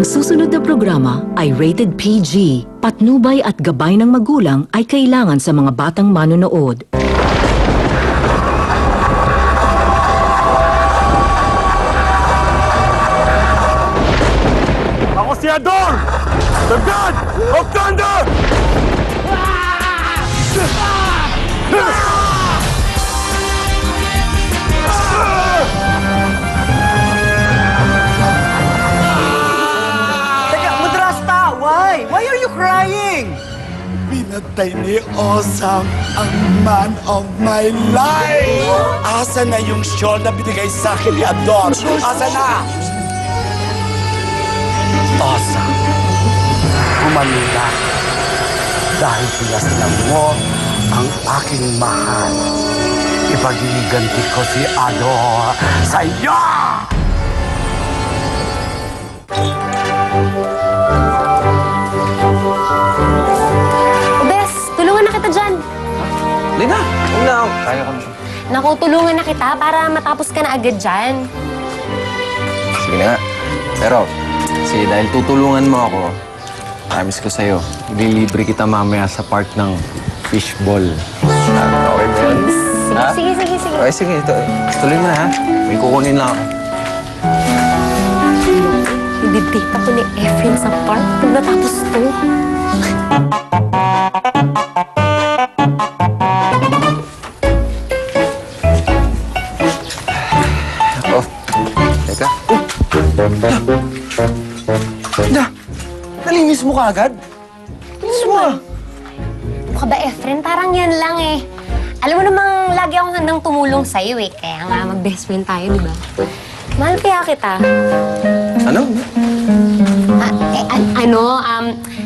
susunod na programa ay rated PG. Patnubay at gabay ng magulang ay kailangan sa mga batang manonood. Ako si Ador! The God of Thunder! Teka, Madrasta! Why? Why are you crying? Pinatay ni Osam ang man of my life! Asa na yung shawl na binigay sa akin ni Ador? Asa na? Osam, umamila dahil pinaslang mo ang aking mahal. Ipag-iiganti ko si Ador sa iyo! Bes, tulungan na kita dyan. Lina, huwag na ako. Kaya ko na. Naku, tulungan na kita para matapos ka na agad dyan. Sige na nga. Pero, sige, dahil tutulungan mo ako, promise ko sa'yo, ililibre kita mamaya sa park ng fishball. Okay ba yun? Ha? Sige, sige, sige. Okay, sige. Tuloy mo na, ha? May kukunin lang ako. Ibibita ko ni Efren sa park pag natapos to. Oh, teka. Nalinis mo ka agad? Nalinis mo ah. Mukha ba, Efren? Parang yan lang eh. Alam mo namang lagi akong handang tumulong sa'yo eh. Kaya nga mag-best friend tayo, di ba? Mahal kaya kita. Ano?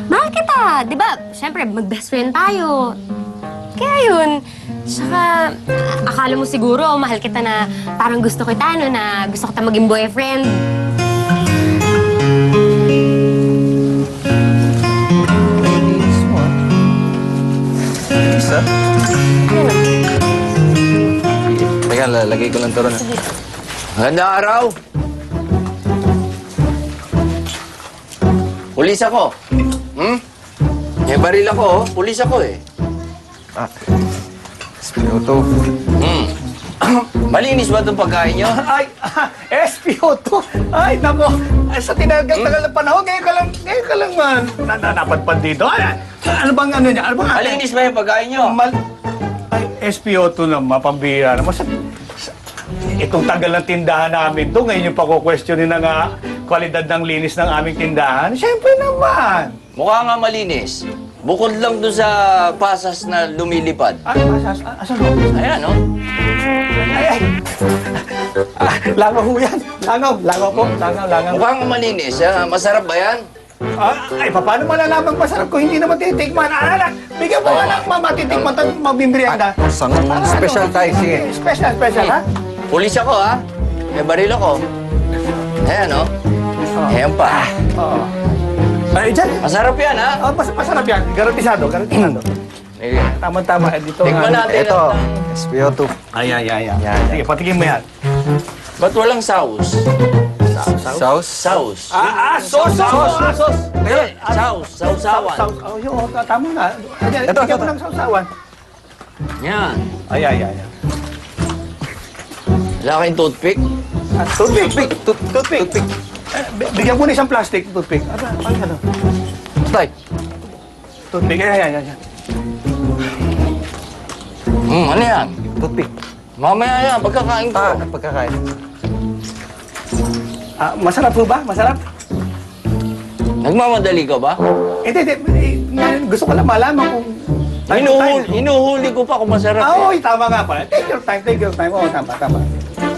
Mahal kita. Di ba? Siyempre, mag-best friend tayo. Kaya yun. Saka, akala mo siguro, mahal kita na parang gusto kita, no, na gusto kita maging boyfriend. Nalinis mo, ha? Isa? Ano? Teka, lalagay ko lang ito ron, ha? Sige. Magandang araw! Pulis ako. May baril ako, oh. Pulis ako eh. Spinoto. Malinis ba itong pagkain nyo? Ay, SPO2. Ay, nako. Ay, sa tinagal-tagal na panahon, ngayon ka lang man napadpad dito. Ay, ano bang ano niya? Ano bang Malinis ba yung pagkain nyo? Ay, SPO2 na mapambira naman. Itong tagal ng tindahan namin to, ngayon yung pako-questionin ng kwalidad ng linis ng aming tindahan. Siyempre naman. Mukha nga malinis. Bukod lang doon sa pasas na lumilipad. Asan mo? Ayan, oh. Ay. Langaw ho yan. Langaw po. Langaw. Mukha nga malinis. Masarap ba yan? Ay, paano malalaman masarap kung hindi naman titikman? Bigyan mo lang matitikman at magbimbrianda. Isang special tayo, sige. Special, ha? Pulis ako, ha? May baril ako. Ayan, oh. Ayan pa. Oo. Ay, dyan. Masarap yan, ha? Masarap yan. Garantisado. Sige. Tama-tama. Dito Tikman natin. Ito, SPO2. Ay. Yan. Sige, patikin mo yan. Ba't walang sauce? Sauce? Sauce. Sauce. Eh, sauce. Sausawan. Oh, yun. Tama na. Ito. Bigyan mo ng sausawan. Yan. Ay. Wala kayong toothpick? Toothpick. Bigyan mo na isang plastic toothpick. Ano? Tay. Toothpick. Ayan. Ano yan? Toothpick. Mamaya yan, pagkakain ko. Pagkakain. Masarap po ba? Masarap? Nagmamadali ka ba? Hindi. Gusto ko lang malaman kung... Hinuhuli ko pa kung masarap. Oo, tama nga pala. Take your time. Oo, tama.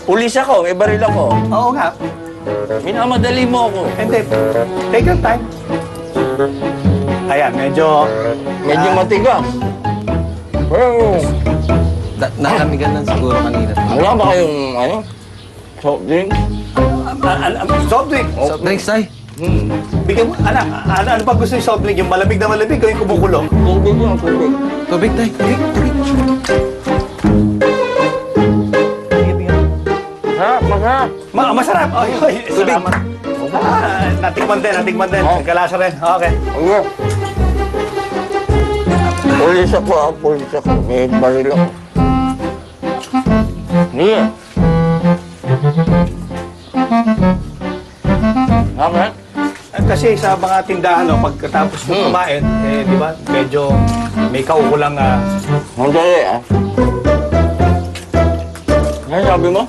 Pulis ako, may baril ako. Oo nga. Minamadali mo ako. Hindi. Take your time. Ayan, medyo Matigas. Nalamigan lang siguro kanina. Wala ba kayong, soft drink? soft drink. Soft drinks, tay. Bigyan mo, ano pa gusto yung soft drink? Yung malamig na malamig o yung kumukulo? Tubig lang, tubig. Tubig, tay. Masarap. Masarap. Ay, Tubig. salamat. Huwag Natikman din. Kalasa rin. Okay. Sige. Pulis ako. May baril ako. Hindi. Okay. Kasi sa mga tindahan, no, pagkatapos mo kumain, di ba, medyo may kaukulang Mandali Ano sabi mo?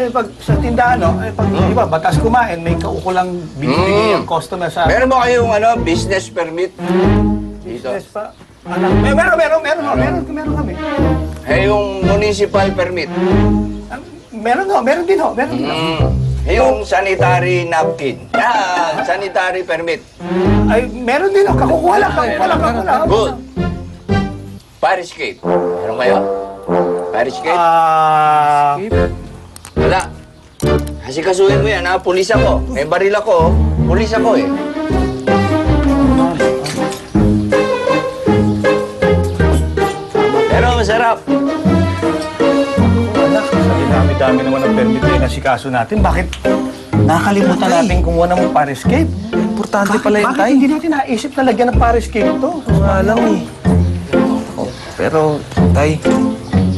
pag sa tindahan, no, pag, di ba, batas kumain, may kaukulang binibigay ang customer sa Meron ba kayong business permit? Dito. business pa. Meron kami. Yung municipal permit. Meron din ho. Yung sanitary napkin. Sanitary permit. Ay, meron din ho. Kakukuha lang. Good. Fire escape. Meron kayo? Fire escape? Wala. Kasi kasuhin mo yan, ha? Pulis ako. May baril ako. Pulis ako, eh. Pero masarap. Anak, dami naman ng permit na inasikaso natin. Bakit nakalimutan natin kumuha ng fire escape? Importante pala yun, Bakit tay. hindi natin naisip na lagyan ng fire escape to? Nga lang eh. Pero, tay,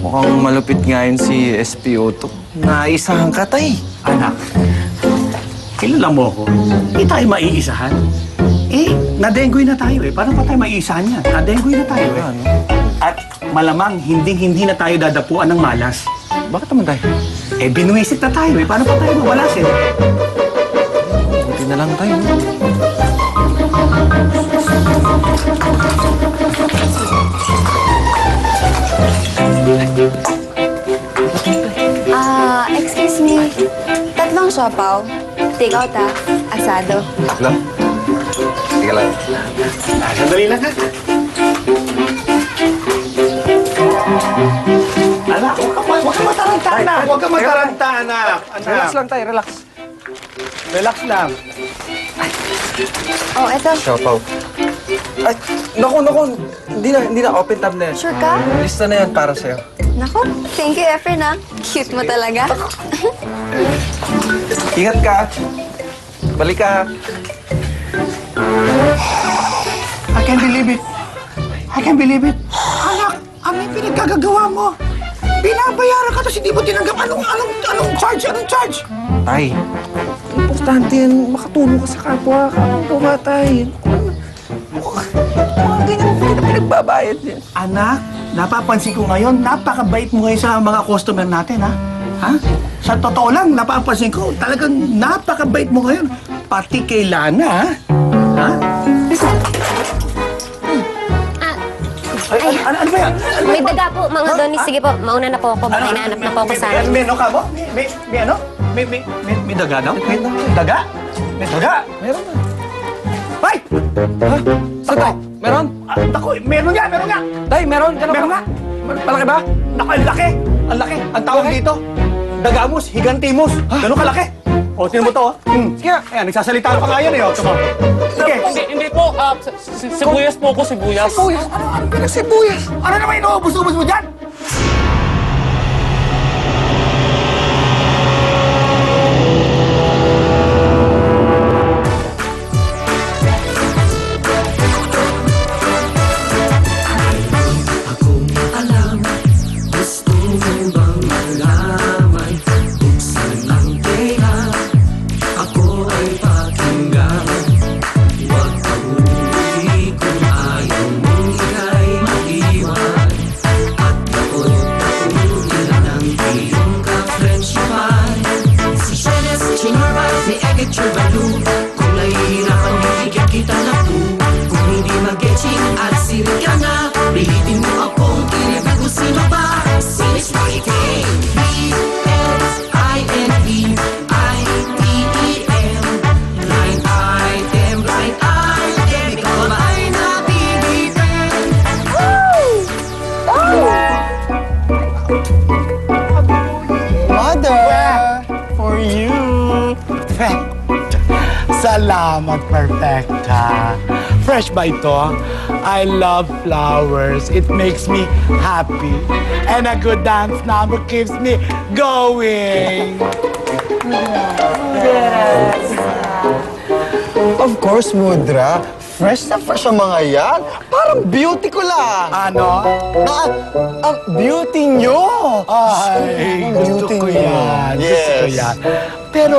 mukhang malupit nga yun si SPO to. Naisahan ka, tay. Anak, kilala mo ako. Hindi tayo maiisahan. Nadenggoy na tayo eh. Paano pa tayo maiisahan yan? Nadenggoy na tayo eh. Ano? At malamang hindi na tayo dadapuan ng malas. Bakit naman, tay? Binuwisit na tayo eh. Paano pa tayo mawalasin? Buti na lang, tay. Excuse me. Tatlong siopaw. Take out asado. Lang? Sige lang. Sandali lang ha. Anak, huwag ka mataranta, anak. Huwag ka mataranta, anak. Relax lang, tay. Relax. Relax lang. Oh, eto. Siopaw. Ay, naku. Hindi na. Open tab na yan. Sure ka? Lista na yan para sa'yo. Naku, thank you, Efren, ha. Cute mo talaga. Ingat ka. Balik ka. I can't believe it. Anak, ano yung pinagkagagawa mo? Binabayaran ka tapos hindi mo tinanggap. Anong charge? Tay, importante yan. Makatulong ka sa kapwa. Kapwa, tay. Mga ganyan, hindi na pinagbabayad yan. Anak, napapansin ko ngayon, napakabait mo ngayon sa mga customer natin, ha? Ha? Sa totoo lang, napapansin ko, talagang napakabait mo ngayon. Pati kay Lana, ha? Ha? Ano ba yan? May daga po, mga Donis. Sige po, mauna na po ako. Baka hinahanap na po ako sa akin. May ano ka mo? May ano? May daga daw? Daga? May daga? Meron na. Ay! Ano, tay? Meron? Ako, meron nga! Tay, meron. Ganun Meron ba? nga! Malaki ba? Naku, ang laki! Ang tawag dito, dagamus, higantimus. Ganun kalaki. O, tinan mo to, oh. Sige. Ayan, nagsasalita pa nga yan, eh, oh. Tama. Sige. Hindi po. Sibuyas po ako, sibuyas. Ano pinag-sibuyas? Ano naman inuubos-ubos mo dyan? Salamat, Perfecta. Fresh ba ito? I love flowers. It makes me happy. And a good dance number keeps me going. Of course, Mudra. Fresh na fresh ang mga yan. Parang beauty ko lang. Ano? Ang beauty nyo. Ay, gusto Beauty ko niyo. yan. Gusto ko Yes. yan. Pero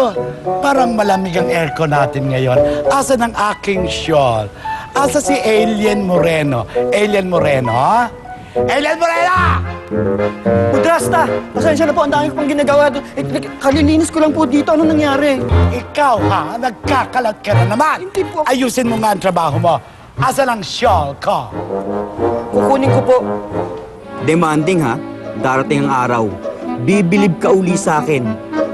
parang malamig ang aircon natin ngayon. Asa ng aking shawl? Asa si Alien Moreno? Alien Moreno, ha? Alien Moreno! Mudrasta! Pasensya na po, ang dami ko pang ginagawa. Kalilinis ko lang po dito. Ano nangyari? Ikaw, ha? Nagkakalat ka na naman. Hindi po. Ayusin mo nga ang trabaho mo. Asa ng shawl ko? Kukunin ko po. Demanding ha, darating ang araw. Bibilib ka uli sa akin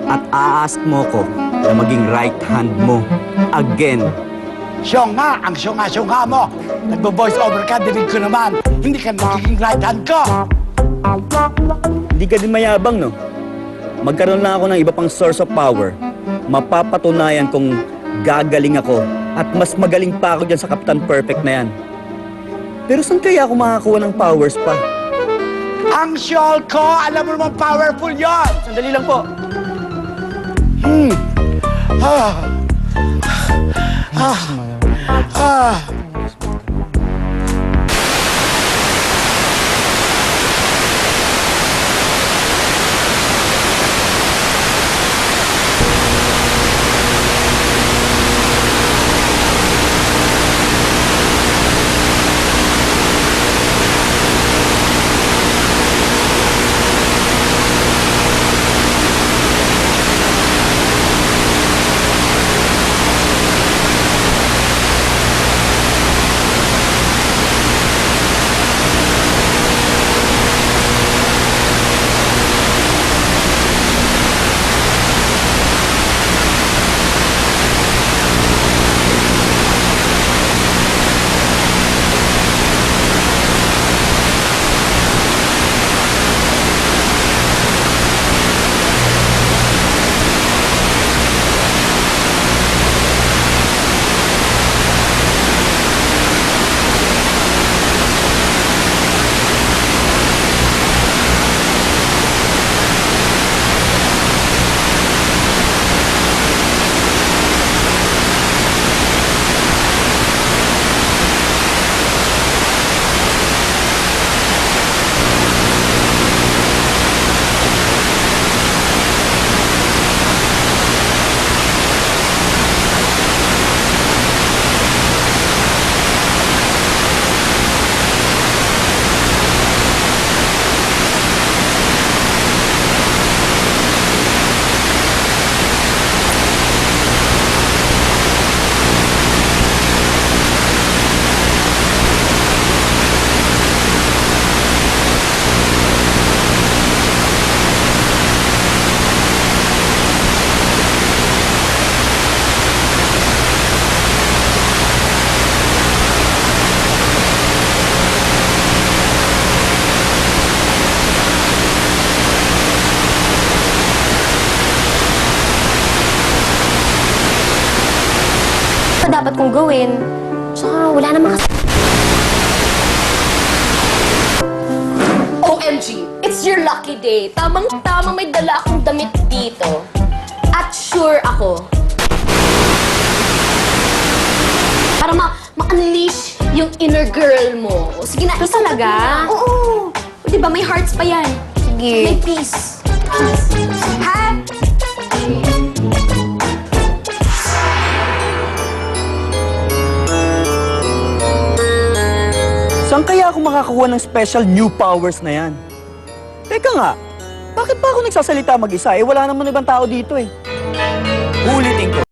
at a-ask mo ko na maging right hand mo. Again. Syonga, ang syonga mo. Nagbo-voice over ka, dinig ko naman. Hindi ka magiging right hand ko. Hindi ka din mayabang, no? Magkaroon lang ako ng iba pang source of power. Mapapatunayan kong gagaling ako at mas magaling pa ako dyan sa Captain Perfect na yan. Pero saan kaya ako makakuha ng powers pa? Ang shawl ko, alam mo naman powerful yon. Sandali lang po. Dapat kong gawin. Tsaka wala naman kasi... OMG! It's your lucky day. Tamang-tamang may dala akong damit dito. At sure ako. Para ma-unleash yung inner girl mo. O, sige na, isa talaga? Oo. O, diba, may hearts pa yan. Sige. May peace. Ha? Saan kaya ako makakuha ng special new powers na yan? Teka nga, bakit pa ako nagsasalita mag-isa? Eh, wala naman ibang tao dito eh. Ulitin ko.